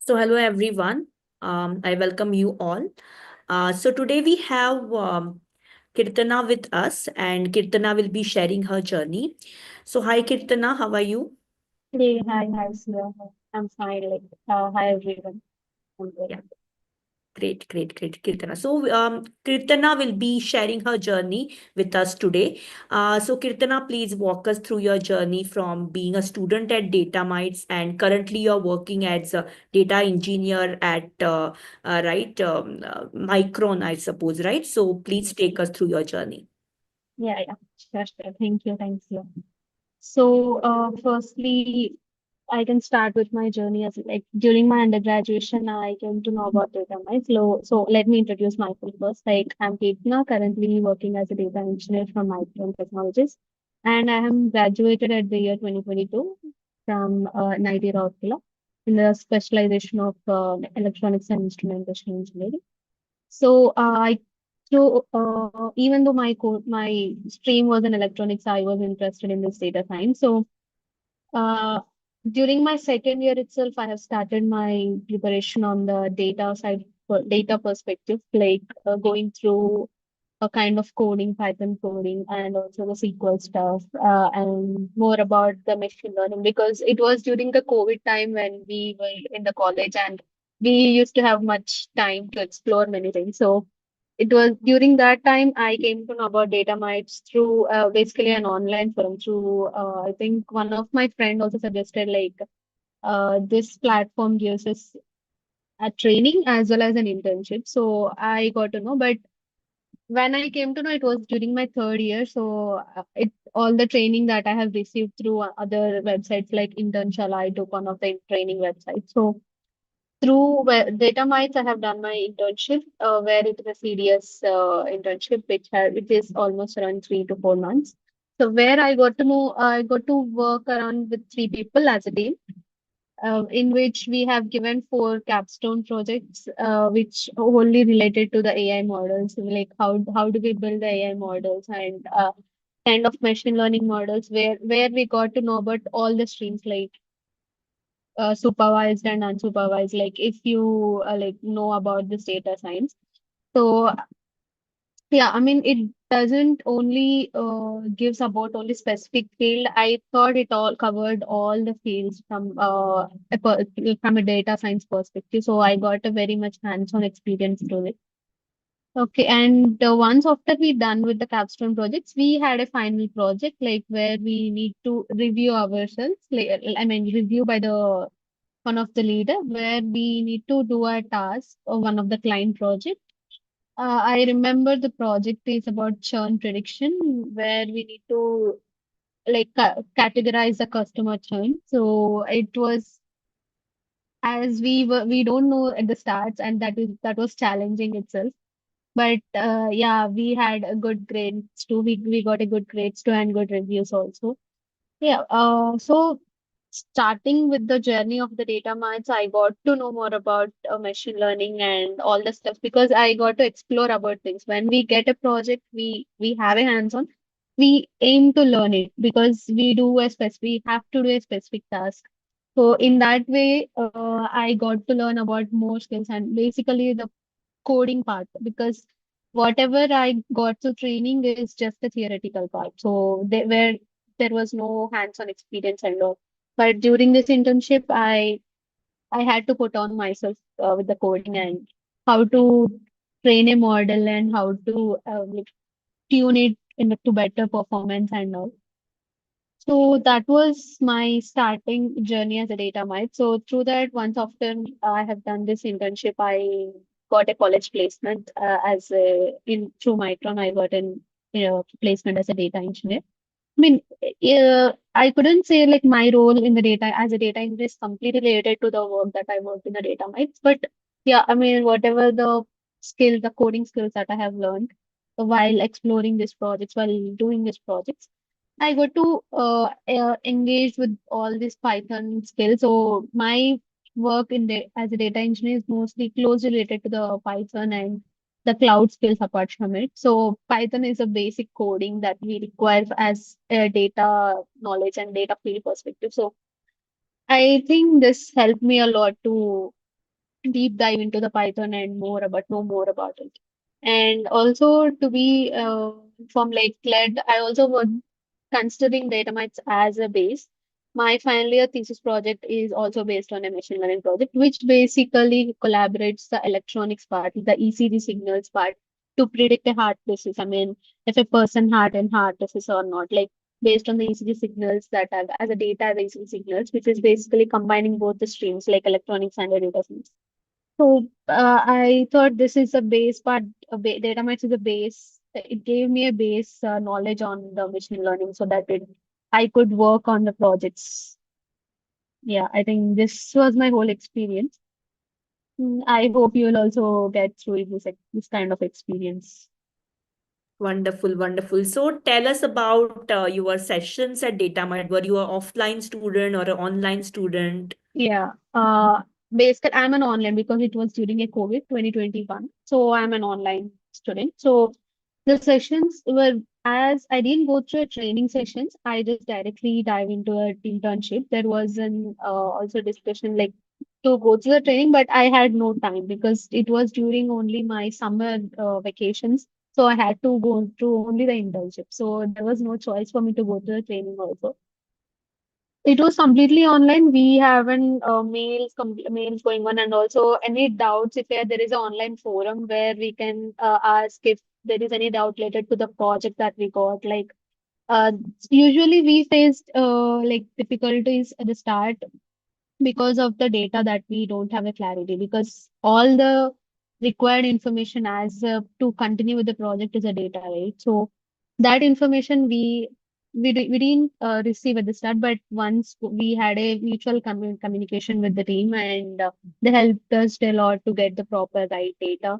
So, hello everyone. I welcome you all. So, today we have Keerthana with us, and Keerthana will be sharing her journey. So, hi Keerthana, how are you? Hi, Sudha. I'm fine. Hi everyone. I'm good. Yeah, great, Keerthana. So, Keerthana will be sharing her journey with us today. So, Keerthana, please walk us through your journey from being a student at DataMites and currently you're working as a data engineer at Micron, I suppose, right? So, please take us through your journey. Yeah. Sure. Thanks you. Firstly, I can start with my journey as like during my undergraduation, I came to know about data mice. So let me introduce myself first. Like I'm Keerthana, currently working as a data engineer from Micron Technologies, and I am graduated at the year 2022 from NIT Rourkela in the specialization of electronics and instrumentation engineering. Even though my stream was in electronics, I was interested in this data science. Uh, During my second year itself, I have started my preparation on the data side, data perspective, going through a kind of coding, Python coding, and also the SQL stuff, and more about the machine learning because it was during the COVID time when we were in the college and we used to have much time to explore many things. So it was during that time I came to know about DataMites through basically an online forum through I think one of my friend also suggested this platform gives us a training as well as an internship. So I got to know, but when I came to know it was during my third year. So it all the training that I have received through other websites like Internshala, I took one of the training websites. So through DataMites, I have done my internship, where it is a CDS internship, which is almost around 3 to 4 months. So where I got to work around with three people as a team, in which we have given four capstone projects, which wholly related to the AI models, like how do we build the AI models and kind of machine learning models, where we got to know about all the streams like supervised and unsupervised, like if you know about this data science. So yeah, I mean it doesn't only gives about only specific field. I thought it all covered all the fields from a data science perspective, so I got a very much hands-on experience to it. Okay, and once after we done with the capstone projects, we had a final project like where we need to review ourselves, review by the one of the leader where we need to do a task or one of the client project. I remember the project is about churn prediction where we need to categorize the customer churn. So it was as we don't know at the starts, and that was challenging itself. But yeah, we had a good grades too. We got a good grades too and good reviews also. Yeah. So starting with the journey of the data mines, I got to know more about machine learning and all the stuff because I got to explore about things. When we get a project, we have a hands-on. We aim to learn it because we have to do a specific task. So in that way, I got to learn about more skills and basically the coding part because whatever I got to training is just the theoretical part. So there was no hands-on experience and all. But during this internship, I had to put on myself with the coding and how to train a model and how to tune it to better performance and all. So that was my starting journey as a data mite. So through that, once after I have done this internship, I got a college placement as a, in through Micron. I got an placement as a data engineer. I mean, I couldn't say like my role in the data as a data engineer is completely related to the work that I worked in the data mites. But yeah, I mean, whatever the coding skills that I have learned while exploring these projects, while doing these projects, I got to engage with all these Python skills. So my work as a data engineer is mostly closely related to the Python and the cloud skills apart from it. So Python is a basic coding that we require as a data knowledge and data field perspective. So I think this helped me a lot to deep dive into the Python and know more about it. And also to be from like led, I also was considering DataMites as a base. My final year thesis project is also based on a machine learning project, which basically collaborates the electronics part, the ECG signals part, to predict a heart disease. I mean, if a person had a heart disease or not, like based on the ECG signals that are as a data the ECG signals, which is basically combining both the streams like electronics and the data science. So I thought this is a base part. DataMites is a base. It gave me a base knowledge on the machine learning, so that I could work on the projects. Yeah, I think this was my whole experience. I hope you will also get through this kind of experience. Wonderful, wonderful. So tell us about your sessions at DataMite. Were you an offline student or an online student? Yeah. Basically, I'm an online because it was during a COVID 2021. So I'm an online student. So the sessions were as I didn't go through a training sessions. I just directly dive into an internship. There was an also discussion like to go through the training, but I had no time because it was during only my summer vacations. So I had to go through only the internship. So there was no choice for me to go to the training also. It was completely online. We haven't mails going on, and also any doubts. If there is an online forum where we can ask if there is any doubt related to the project that we got. Like uh, usually we faced like difficulties at the start because of the data that we don't have a clarity because all the required information as to continue with the project is a data, right? So that information we didn't receive at the start, but once we had a mutual communication with the team, and they helped us a lot to get the proper right data.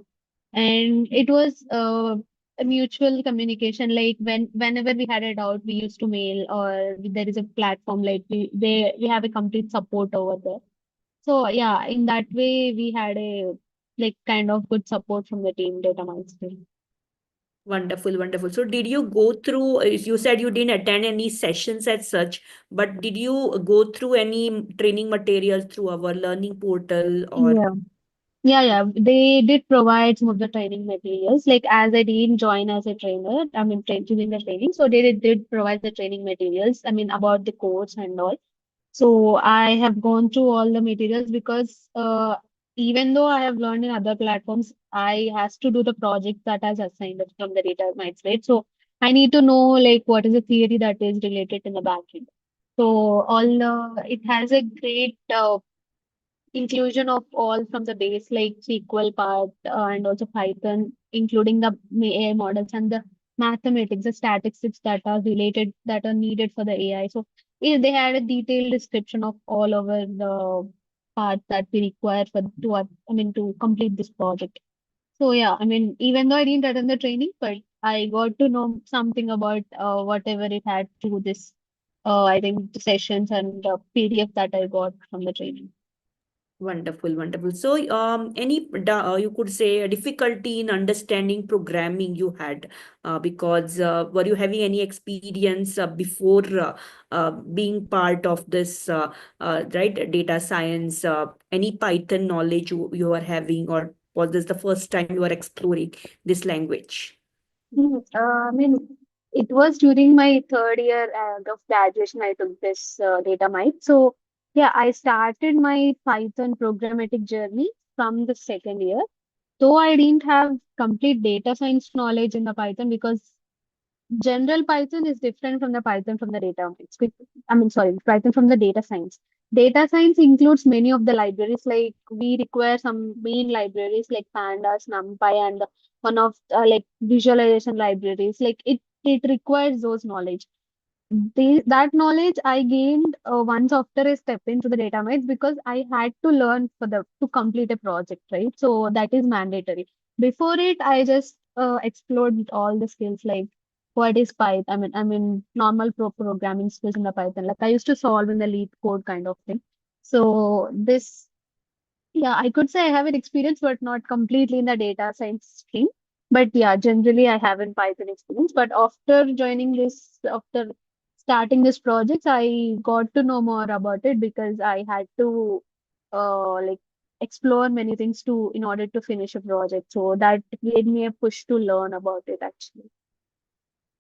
And it was a mutual communication. Like whenever we had a doubt, we used to mail, or there is a platform like we have a complete support over there. So yeah, in that way, we had a like kind of good support from the team, DataMites team. Wonderful, wonderful. So did you go through, you said you didn't attend any sessions as such, but did you go through any training materials through our learning portal or? Yeah. Yeah. They did provide some of the training materials. Like as I didn't join as a trainer, I mean, during the training, so they did provide the training materials. I mean, about the course and all. So I have gone through all the materials because even though I have learned in other platforms, I has to do the project that is assigned from the data mites, right? So I need to know like what is the theory that is related in the backend. So all it has a great inclusion of all from the base like SQL part and also Python, including the AI models and the mathematics, the statistics that are related that are needed for the AI. So they had a detailed description of all over the parts that we require for to complete this project. So yeah, I mean, even though I didn't attend the training, but I got to know something about whatever it had through this. I think the sessions and the PDF that I got from the training. Wonderful, wonderful. So, you could say a difficulty in understanding programming you had, because were you having any experience before being part of this, right, data science? Any Python knowledge you are having, or was this the first time you are exploring this language? I mean, it was during my third year of graduation, I took this data mite. So, yeah, I started my Python programmatic journey from the second year. Though I didn't have complete data science knowledge in the Python because general Python is different from the Python from the data. Sorry, Python from the data science. Data science includes many of the libraries. Like we require some main libraries like Pandas, NumPy, and one of like visualization libraries. Like it requires those knowledge. That knowledge I gained once after I stepped into the data mines because I had to learn to complete a project, right? So that is mandatory. Before it, I just explored with all the skills like what is Python. I mean normal programming skills in the Python. Like I used to solve in the lead code kind of thing. So this yeah, I could say I have an experience, but not completely in the data science stream. But yeah, generally I have in Python experience. But after starting this project, I got to know more about it because I had to like explore many things to in order to finish a project. So that gave me a push to learn about it actually.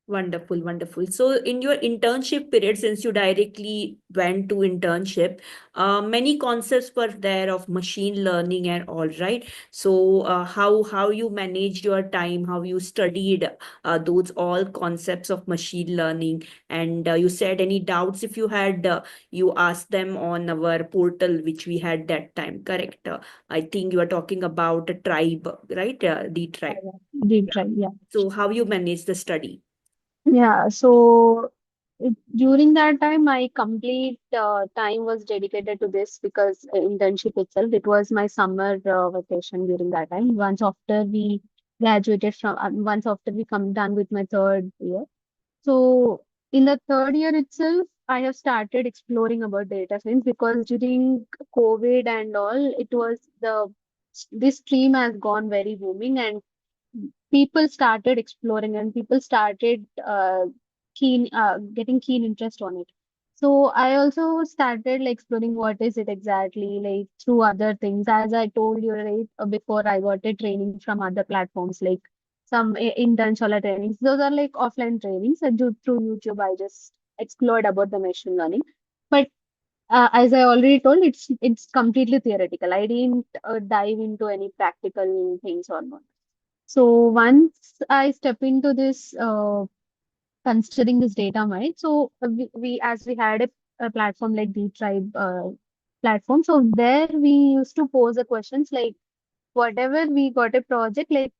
Wonderful, wonderful. So, in your internship period, since you directly went to internship, many concepts were there of machine learning and all, right? So, how you managed your time, how you studied those all concepts of machine learning, and you said any doubts if you had, you asked them on our portal which we had that time. Correct? I think you are talking about a tribe, right? The tribe. Did Yeah. try, yeah. So, how you manage the study? Yeah, so during that time, my complete time was dedicated to this because internship itself, it was my summer vacation during that time. Once after we graduated from, once after we come done with my third year. So in the third year itself, I have started exploring about data science because during COVID and all, it was this stream has gone very booming and people started exploring and people started getting keen interest on it. So I also started like exploring what is it exactly, like through other things, as I told you right before. I got a training from other platforms like some intentional trainings. Those are like offline trainings and through YouTube I just explored about the machine learning. But as I already told, it's completely theoretical. I didn't dive into any practical things or not. So once I step into this, considering this data might, so we as we had a platform like the tribe platform, so there we used to pose the questions like whatever we got a project like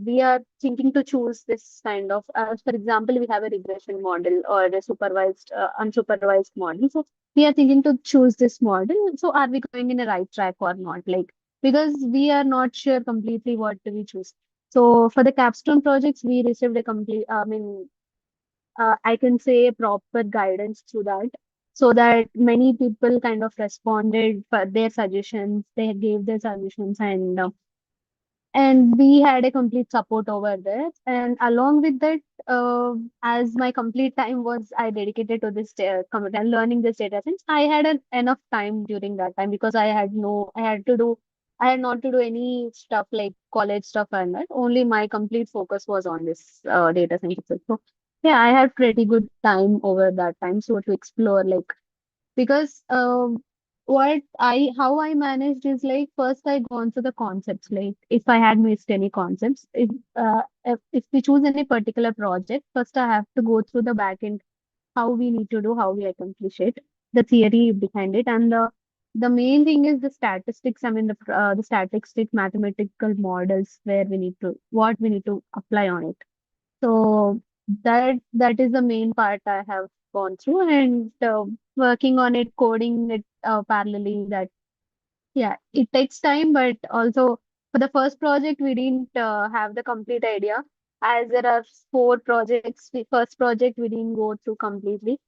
we are thinking to choose this kind of for example we have a regression model or a supervised unsupervised model, so we are thinking to choose this model, so are we going in a right track or not, like because we are not sure completely what do we choose. So for the capstone projects we received a complete I can say proper guidance through that, so that many people kind of responded for their suggestions, they gave their suggestions, and we had a complete support over there. And along with that, as my complete time was I dedicated to this and learning this data science, I had enough time during that time because I had not to do any stuff like college stuff and that. Only my complete focus was on this data science itself. So yeah, I had pretty good time over that time. So to explore like because what I how I managed is like first I gone through the concepts, like if I had missed any concepts, if we choose any particular project, first I have to go through the back end, how we need to do, how we accomplish it, the theory behind it, and the main thing is the statistics. I mean the statistic mathematical models where we need to what we need to apply on it. So that is the main part I have gone through, and working on it, coding it parallelly. That yeah, it takes time, but also for the first project, we didn't have the complete idea. As there are four projects, the first project we didn't go through completely.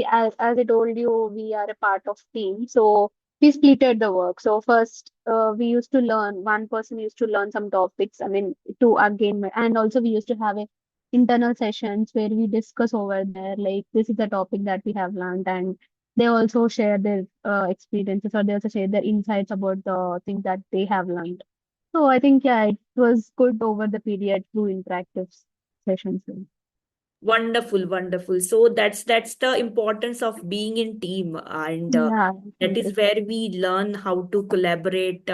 As I told you, we are a part of team, so we splitted the work. So first, we used to learn. One person used to learn some topics. I mean, to again, and also we used to have a internal sessions where we discuss over there, like this is the topic that we have learned, and they also share their experiences or they also share their insights about the things that they have learned. So I think yeah, it was good over the period through interactive sessions. Wonderful, wonderful. So that's the importance of being in team, and Yeah, that is exactly. where we learn how to collaborate,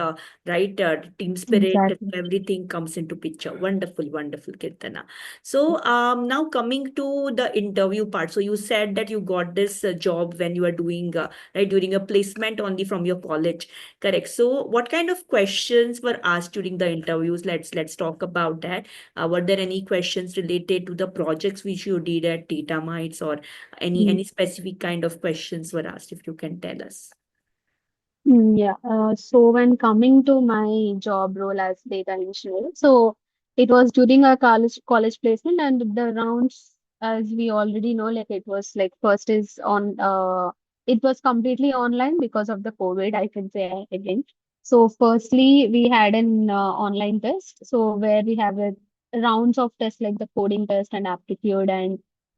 right? Team spirit, Exactly. everything comes into picture. Wonderful, wonderful, Kirtana. So now coming to the interview part. So you said that you got this job when you were doing right during a placement only from your college, correct? So what kind of questions were asked during the interviews? Let's talk about that. Were there any questions related to the projects which you did at DataMites, or any specific kind of questions were asked, if you can tell us? Yeah. So when coming to my job role as data engineer, so it was during our college placement and the rounds, as we already know, like it was like first is on it was completely online because of the COVID, I can say again. So firstly, we had an online test, so where we have a rounds of tests like the coding test and aptitude, and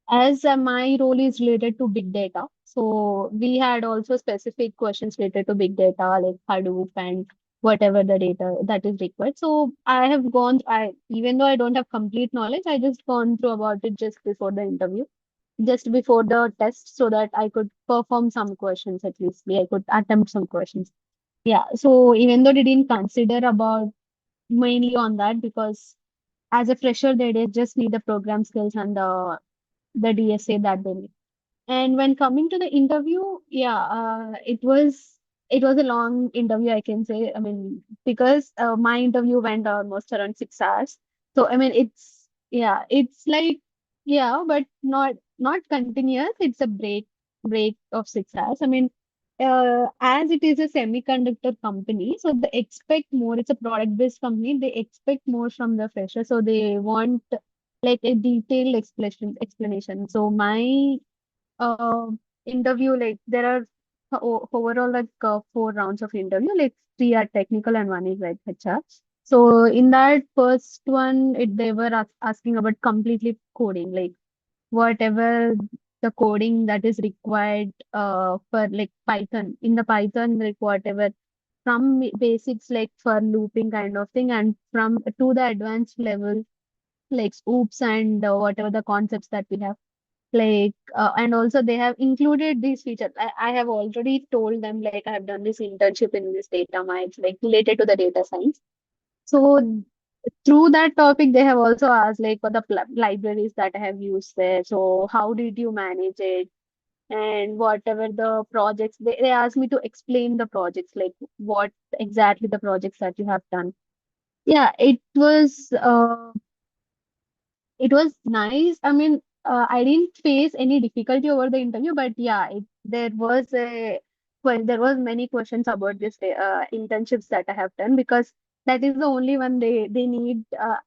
as my role is related to big data, so we had also specific questions related to big data like Hadoop and whatever the data that is required. So I have even though I don't have complete knowledge, I just gone through about it just before the interview, just before the test, so that I could perform some questions at least. I could attempt some questions. Yeah. So even though they didn't consider about mainly on that, because as a fresher, they just need the program skills and the DSA that they need. And when coming to the interview, yeah, it was a long interview, I can say. I mean, because my interview went almost around 6 hours. So I mean, it's like, yeah, but not continuous. It's a break of 6 hours. I mean, as it is a semiconductor company, so they expect more. It's a product-based company. They expect more from the fresher, so they want like a detailed explanation. So my uh, interview, like there are overall like 4 rounds of interview, like 3 are technical and one is like HR. So in that first one, they were asking about completely coding, like whatever the coding that is required for like Python. In the Python, like whatever from basics like for looping kind of thing, and from to the advanced level like oops and whatever the concepts that we have, like and also they have included these features. I have already told them like I have done this internship in this data mines like related to the data science. So through that topic they have also asked like for the libraries that I have used there, so how did you manage it, and whatever the projects, they asked me to explain the projects, like what exactly the projects that you have done. Yeah, it was nice. I mean, I didn't face any difficulty over the interview, but yeah, there was many questions about this internships that I have done, because that is the only one they need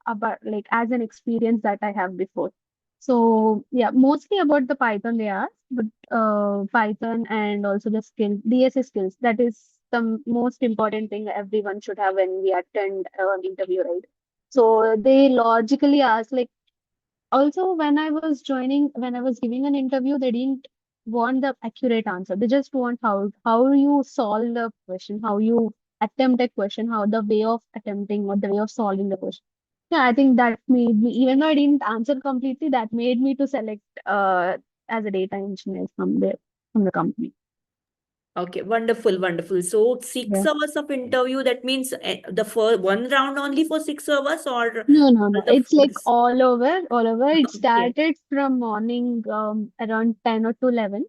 about like as an experience that I have before. So yeah, mostly about the Python they asked, but Python and also the DSA skills. That is the most important thing everyone should have when we attend an interview, right? So they logically ask like, also when I was giving an interview, they didn't want the accurate answer. They just want how you solve the question, how you attempt a question, how the way of attempting or the way of solving the question. Yeah, I think that made me, even though I didn't answer completely, that made me to select as a data engineer from the company. Okay, wonderful, wonderful. So Yeah. 6 hours of interview, that means the first one round only for 6 hours, or No, no, no. the It's like first? all over, all over. It Okay. started from morning around 10 or to 11.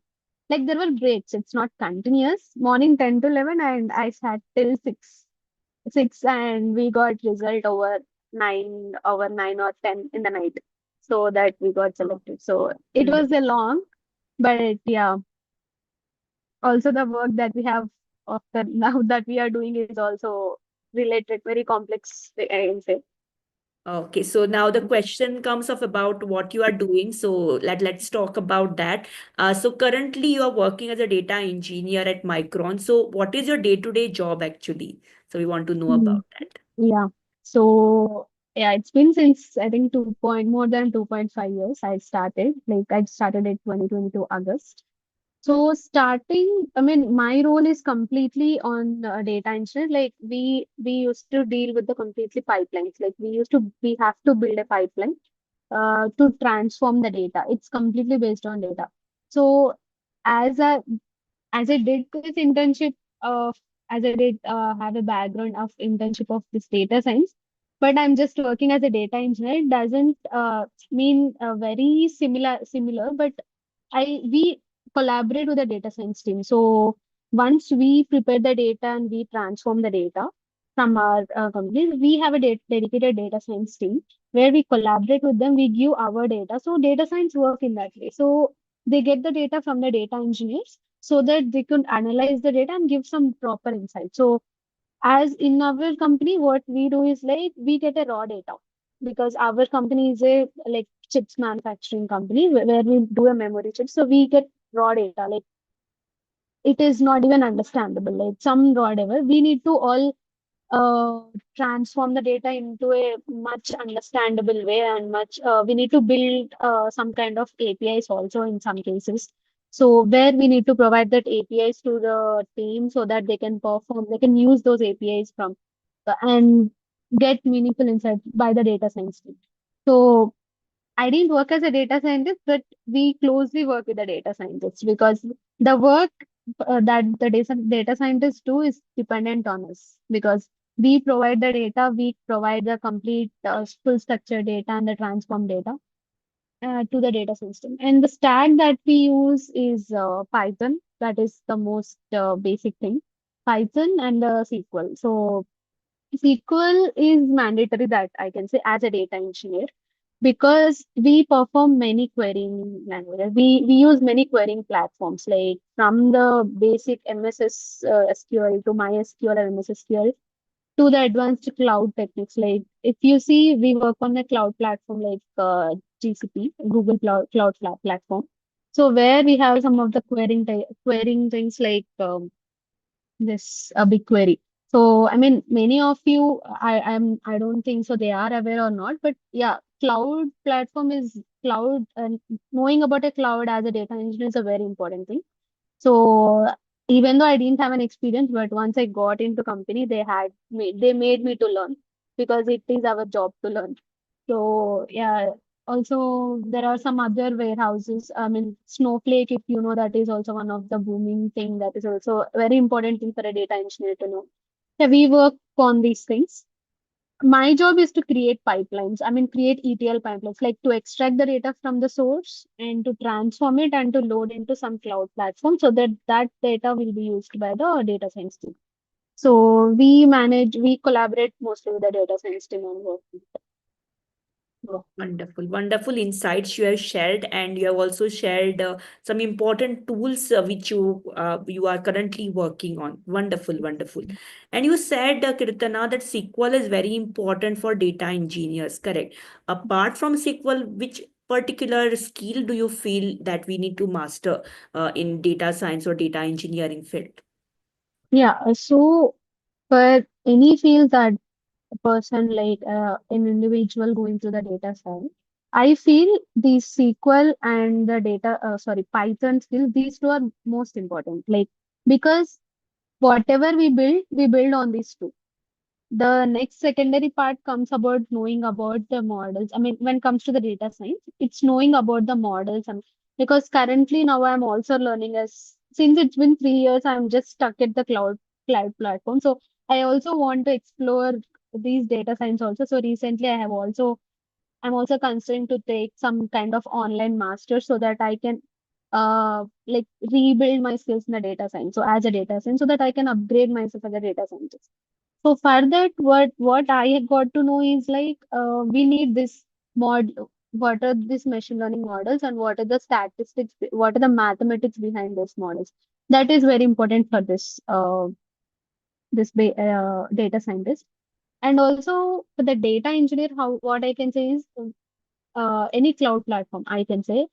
Like there were breaks. It's not continuous. Morning 10 to 11, and I sat till 6, and we got result over 9 or 10 in the night. So that we got selected. So it Mhm. was a long, but yeah, also the work that we have after now that we are doing is also related, very complex, I can say. Okay, so now the question comes of about what you are doing. So let's talk about that. So currently you are working as a data engineer at Micron. So what is your day-to-day job actually? So we want to know Hmm. about that. Yeah. So yeah, it's been since I think more than 2.5 years. I started at 2022 August. So starting, I mean, my role is completely on data engineer. Like we used to deal with the completely pipelines. Like we have to build a pipeline to transform the data. It's completely based on data. So as I as I did this internship of as I did have a background of internship of this data science, but I'm just working as a data engineer. It doesn't mean very similar, but we collaborate with the data science team. So once we prepare the data and we transform the data from our company, we have a dedicated data science team where we collaborate with them. We give our data. So data science work in that way. So they get the data from the data engineers so that they can analyze the data and give some proper insight. So as in our company, what we do is like we get a raw data, because our company is a like chips manufacturing company where we do a memory chip. So we get raw data. Like it is not even understandable. Like some raw data, we need to all transform the data into a much understandable way, and much we need to build some kind of APIs also in some cases. So where we need to provide that APIs to the team so that they can use those APIs from and get meaningful insights by the data science team. So I didn't work as a data scientist, but we closely work with the data scientists because the work that the data scientists do is dependent on us because we provide the data, we provide the complete full structure data and the transform data to the data system. And the stack that we use is Python. That is the most basic thing. Python and SQL. So SQL is mandatory that I can say as a data engineer because we perform many querying languages. We use many querying platforms like from the basic MSS SQL to MySQL or MS SQL to the advanced cloud techniques. Like if you see, we work on a cloud platform like GCP, Google Platform. So where we have some of the querying things like this a big query. So I mean, many of you, I don't think so they are aware or not, but yeah, cloud platform is cloud, and knowing about a cloud as a data engineer is a very important thing. So even though I didn't have an experience, but once I got into company, they made me to learn because it is our job to learn. So yeah, also there are some other warehouses. I mean, Snowflake, if you know, that is also one of the booming thing that is also a very important thing for a data engineer to know. Yeah, we work on these things. My job is to create pipelines. I mean, create ETL pipelines, like to extract the data from the source and to transform it and to load into some cloud platform so that that data will be used by the data science team. So we collaborate mostly with the data science team on work. Wonderful, wonderful insights you have shared, and you have also shared some important tools which you are currently working on. Wonderful, wonderful. And you said, Kirtana, that SQL is very important for data engineers. Correct. Apart from SQL, which particular skill do you feel that we need to master in data science or data engineering field? Yeah, so for any field that a person like an individual going through the data science, I feel the SQL and the Python skill, these two are most important. Like because whatever we build on these two. The next secondary part comes about knowing about the models. I mean, when it comes to the data science, it's knowing about the models. And because currently now I'm also learning as since it's been 3 years, I'm just stuck at the cloud platform. So I also want to explore these data science also. So recently I'm also considering to take some kind of online master so that I can like rebuild my skills in the data science. So as a data science, so that I can upgrade myself as a data scientist. So for that, what I got to know is like we need this mod. What are these machine learning models and what are the statistics? What are the mathematics behind those models? That is very important for this data scientist. And also for the data engineer, how what I can say is any cloud platform I can say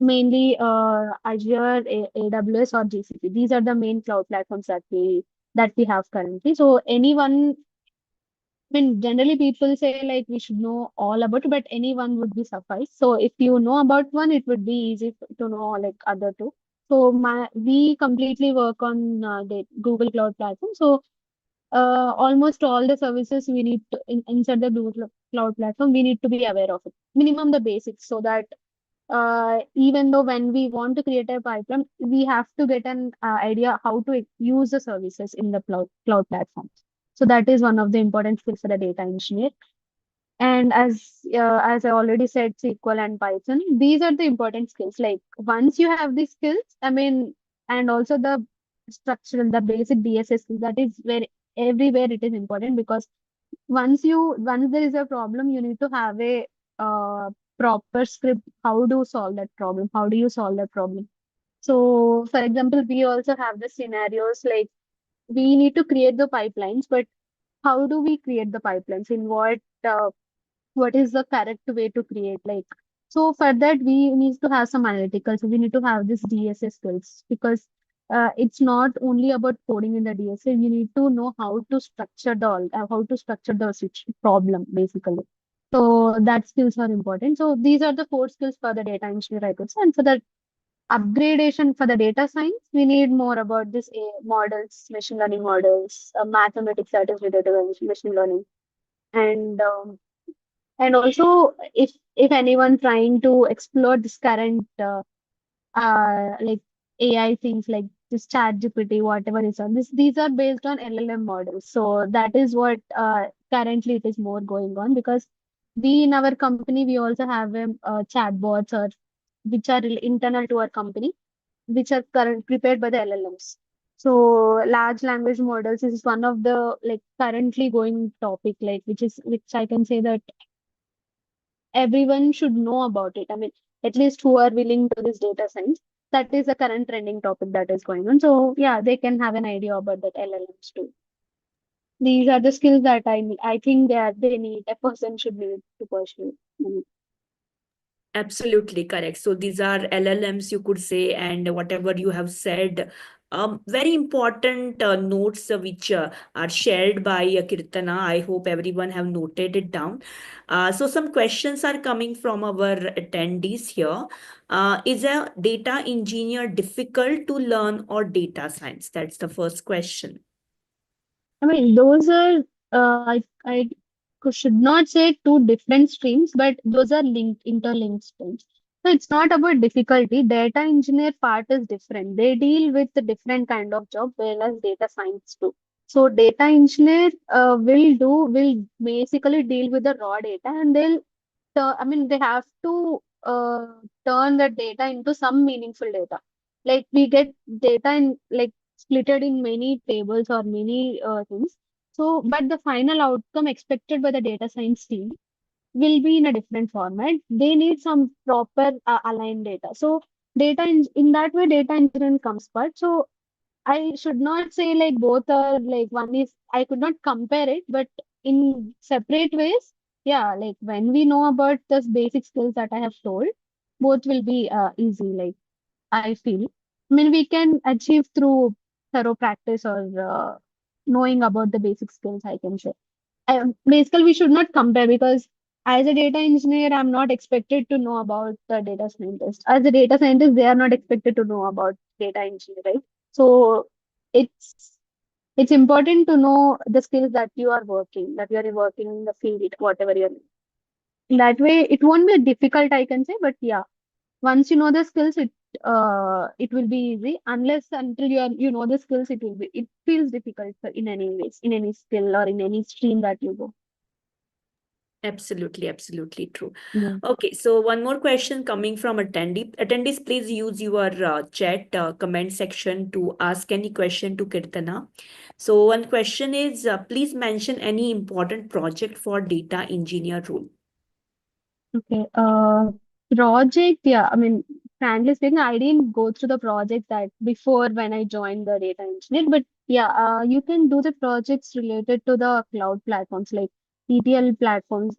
mainly Azure, AWS, or GCP. These are the main cloud platforms that we have currently. So anyone, I mean, generally people say like we should know all about it, but anyone would be suffice. So if you know about one, it would be easy to know like other two. So we completely work on the Google Cloud Platform. So almost all the services we need to inside the Google Cloud Platform, we need to be aware of it. Minimum the basics, so that even though when we want to create a pipeline, we have to get an idea how to use the services in the cloud platform. So that is one of the important skills for the data engineer. And as I already said, SQL and Python, these are the important skills. Like once you have these skills, I mean, and also the structural, the basic DSS skills, that is where everywhere it is important because once there is a problem, you need to have a proper script. How do you solve that problem? How do you solve that problem? So, for example, we also have the scenarios like we need to create the pipelines, but how do we create the pipelines? In what is the correct way to create? Like so, for that we need to have some analytical. So we need to have this DSS skills because it's not only about coding in the DSA. You need to know how to structure the problem basically. So that skills are important. So these are the four skills for the data engineer, I could say. And for that, upgradation for the data science, we need more about this models, machine learning models, mathematics that is related to machine learning, and also if anyone trying to explore this current like AI things like this chat GPT, whatever is on this, these are based on LLM models. So that is what currently it is more going on, because we in our company we also have chatbots or which are internal to our company, which are prepared by the LLMs. So large language models is one of the like currently going topic, like which I can say that everyone should know about it. I mean, at least who are willing to this data science. That is a current trending topic that is going on. So yeah, they can have an idea about that LLMs too. These are the skills that I think they need a person should need to pursue. Mm. Absolutely correct. So these are LLMs, you could say, and whatever you have said, very important notes which are shared by Keerthana. I hope everyone have noted it down. So some questions are coming from our attendees here. Is a data engineer difficult to learn or data science? That's the first question. I mean, those are I should not say two different streams, but those are interlinked streams. So it's not about difficulty. Data engineer part is different. They deal with the different kind of job, whereas data science do. So data engineer will basically deal with the raw data, and I mean, they have to turn the data into some meaningful data. Like we get data in like splitted in many tables or many things. So, but the final outcome expected by the data science team will be in a different format. They need some proper aligned data. So, in that way, data engineering comes first. So, I should not say like both are like one is I could not compare it, but in separate ways, yeah, like when we know about the basic skills that I have told, both will be easy, like I feel. I mean, we can achieve through thorough practice or knowing about the basic skills, I can say. Basically, we should not compare, because as a data engineer, I'm not expected to know about the data scientist. As a data scientist, they are not expected to know about data engineer, right? So it's it's important to know the skills that you are working in the field, whatever you're in. That way, it won't be difficult, I can say, but yeah, once you know the skills, it will be easy. Unless until you know the skills, it feels difficult in any ways, in any skill or in any stream that you go. Absolutely, absolutely true. Yeah. Okay, so one more question coming from attendee. Attendees, please use your chat comment section to ask any question to Kirtana. So one question is, please mention any important project for data engineer role. Okay. Project, yeah. I mean, frankly speaking, I didn't go through the project that before when I joined the data engineer, but yeah, you can do the projects related to the cloud platforms like ETL platforms,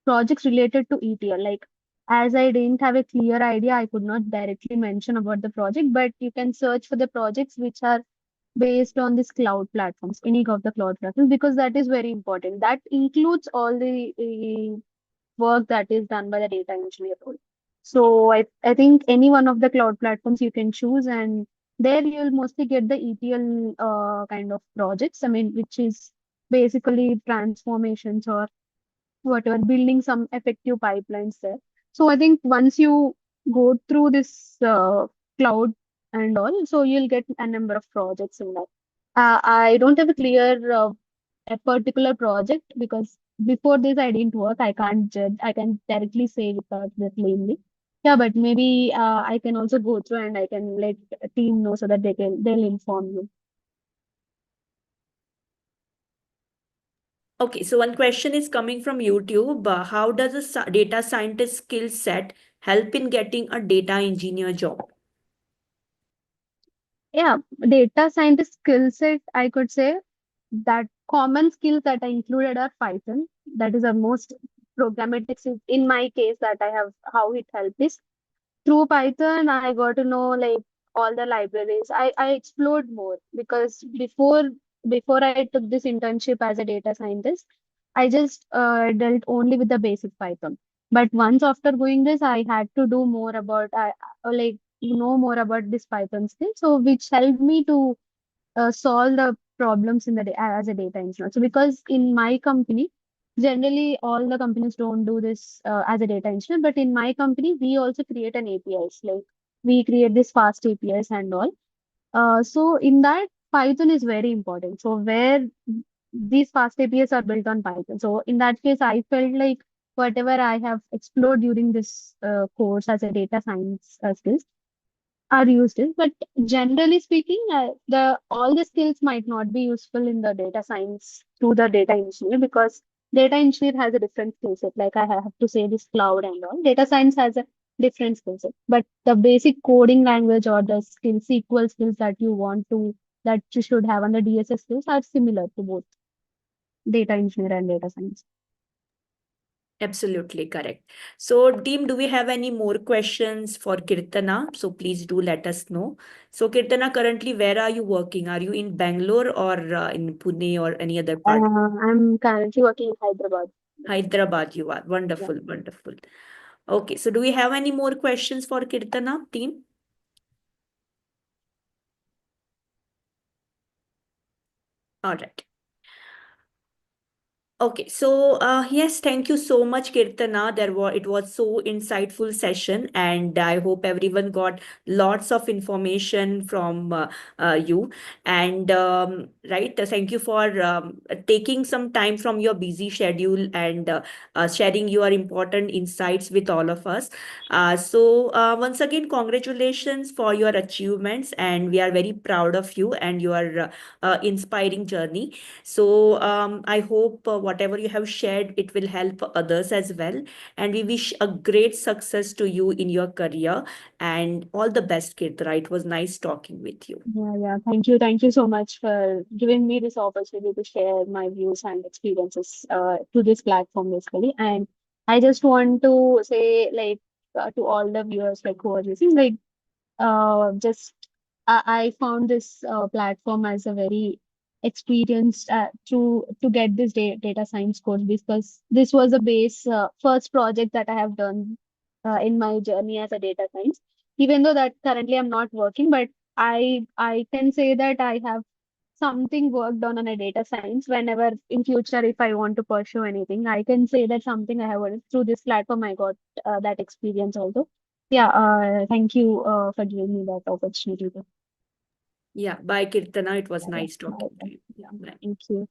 projects related to ETL. Like, as I didn't have a clear idea, I could not directly mention about the project, but you can search for the projects which are based on this cloud platforms, any of the cloud platforms, because that is very important. That includes all the work that is done by the data engineer role. So I think any one of the cloud platforms you can choose, and there you'll mostly get the ETL kind of projects. I mean, which is basically transformations or whatever, building some effective pipelines there. So I think once you go through this cloud and all, so you'll get a number of projects in that. I don't have a clear a particular project, because before this I didn't work. I can't judge. I can directly say without that plainly. Yeah, but maybe I can also go through and I can let a team know so that they'll inform you. Okay, so one question is coming from YouTube. How does a data scientist skill set help in getting a data engineer job? Yeah, data scientist skill set, I could say that common skills that I included are Python. That is the most programmatic skill in my case that I have. How it helped is through Python, I got to know like all the libraries. I explored more, because before I took this internship as a data scientist, I just dealt only with the basic Python. But once after going this, I had to do more about like know more about this Python skill, so which helped me to solve the problems in the as a data engineer. So because in my company, generally all the companies don't do this as a data engineer, but in my company we also create an APIs, like we create this fast APIs and all. So in that, Python is very important. So where these fast APIs are built on Python. So in that case, I felt like whatever I have explored during this course as a data science skills are used in, but generally speaking, the all the skills might not be useful in the data science to the data engineer, because data engineer has a different skill set. Like I have to say this cloud and all. Data science has a different skill set, but the basic coding language or the skills, SQL skills that you should have, and the DSS skills are similar to both data engineer and data science. Absolutely correct. So, team, do we have any more questions for Keerthana? So, please do let us know. So, Keerthana, currently, where are you working? Are you in Bangalore or in Pune or any other part? I'm currently working in Hyderabad. Hyderabad, you are. Yeah. Wonderful, wonderful. Okay, so do we have any more questions for Keerthana, team? All right. Okay, so yes, thank you so much, Kirtana. It was so insightful session, and I hope everyone got lots of information from you. And right, thank you for taking some time from your busy schedule and sharing your important insights with all of us. So once again, congratulations for your achievements, and we are very proud of you and your inspiring journey. So I hope whatever you have shared, it will help others as well. And we wish a great success to you in your career and all the best, Kirtana. It was nice talking with you. Yeah, yeah. Thank you. Thank you so much for giving me this opportunity to share my views and experiences to this platform, basically. And I just want to say, like, to all the viewers, like, who are listening, like, just I found this platform as a very experienced to get this data science course, because this was a base first project that I have done in my journey as a data science. Even though that currently I'm not working, but I can say that I have something worked on a data science. Whenever in future, if I want to pursue anything, I can say that something I have worked through this platform. I got that experience also. Yeah, thank you for giving me that opportunity. Yeah, bye, Kirtana. It was Yeah, yeah. nice Bye, talking to bye. you. Yeah, Bye. thank you.